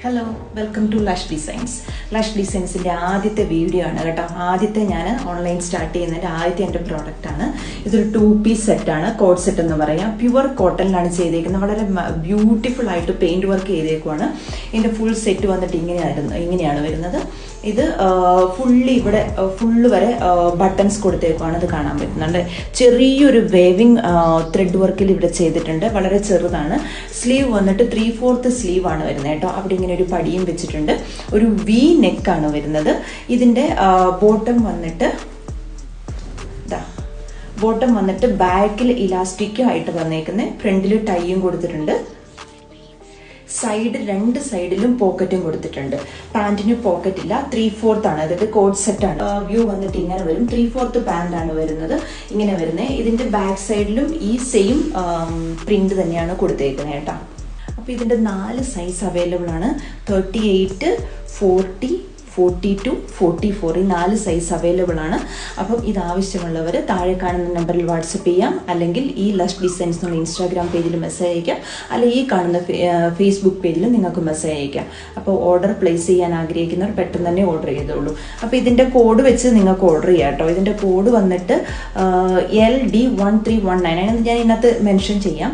Hello welcome to lush designs. Lush ഡിസൈൻസിൻ്റെ ആദ്യത്തെ video ആണ് കേട്ടോ. ആദ്യത്തെ ഞാൻ ഓൺലൈൻ സ്റ്റാർട്ട് ചെയ്യുന്നതിൻ്റെ ആദ്യത്തെ എൻ്റെ പ്രോഡക്റ്റാണ്. ഇതൊരു 2 പീസ് സെറ്റാണ്. കോഡ് സെറ്റ് എന്ന് പറയാം. പ്യുവർ കോട്ടണിലാണ് ചെയ്തേക്കുന്നത്. വളരെ ബ്യൂട്ടിഫുൾ ആയിട്ട് പെയിൻറ് വർക്ക് ചെയ്തേക്കുവാണ്. ഇതിൻ്റെ ഫുൾ സെറ്റ് വന്നിട്ട് ഇങ്ങനെയാണ് വരുന്നത്. ഇത് ഫുള്ളി ഇവിടെ ഫുള്ള് വരെ ബട്ടൺസ് കൊടുത്തേക്കുവാണ്. ഇത് കാണാൻ പറ്റുന്നുണ്ട്. ചെറിയൊരു വേവിങ് ത്രെഡ് വർക്കിൽ ഇവിടെ ചെയ്തിട്ടുണ്ട്. വളരെ ചെറുതാണ്. സ്ലീവ് വന്നിട്ട് 3/4 സ്ലീവ് ആണ് വരുന്നത് കേട്ടോ. അവിടെ ഇങ്ങനെ ഒരു പടിയും വെച്ചിട്ടുണ്ട്. ഒരു വി നെക്കാണ് വരുന്നത്. ഇതിൻ്റെ ബോട്ടം വന്നിട്ട് ബാക്കിൽ ഇലാസ്റ്റിക്കും ആയിട്ട് വന്നേക്കുന്നത്. ഫ്രണ്ടിൽ ടൈയും കൊടുത്തിട്ടുണ്ട്. രണ്ട് സൈഡിലും പോക്കറ്റും കൊടുത്തിട്ടുണ്ട്. പാന്റിന് പോക്കറ്റ് ഇല്ല. 3/4 ആണ്. അതായത് കോഡ് സെറ്റ് ആണ്. വ്യൂ വന്നിട്ട് ഇങ്ങനെ വരും. 3/4 പാന്റ് ആണ് വരുന്നത്. ഇങ്ങനെ വരുന്നത്. ഇതിന്റെ ബാക്ക് സൈഡിലും ഈ സെയിം പ്രിന്റ് തന്നെയാണ് കൊടുത്തേക്കുന്നത് കേട്ടോ. അപ്പൊ ഇതിന്റെ 4 സൈസ് അവൈലബിൾ ആണ്. 38, 40, 42, 44 ഈ 4 സൈസ് അവൈലബിൾ ആണ്. അപ്പം ഇത് ആവശ്യമുള്ളവർ താഴെ കാണുന്ന നമ്പറിൽ വാട്സപ്പ് ചെയ്യാം, അല്ലെങ്കിൽ ഈ ലഷ് ഡിസൈൻസ് എന്നുള്ള ഇൻസ്റ്റാഗ്രാം പേജിൽ മെസ്സേജ് അയക്കാം, അല്ലെങ്കിൽ ഈ കാണുന്ന ഫേസ്ബുക്ക് പേജിൽ നിങ്ങൾക്ക് മെസ്സേജ് അയക്കാം. അപ്പോൾ ഓർഡർ പ്ലേസ് ചെയ്യാൻ ആഗ്രഹിക്കുന്നവർ പെട്ടെന്ന് തന്നെ ഓർഡർ ചെയ്തോളൂ. അപ്പോൾ ഇതിൻ്റെ കോഡ് വെച്ച് നിങ്ങൾക്ക് ഓർഡർ ചെയ്യാം കേട്ടോ. ഇതിൻ്റെ കോഡ് വന്നിട്ട് LD1319 ഞാൻ ഇതിനകത്ത് മെൻഷൻ ചെയ്യാം.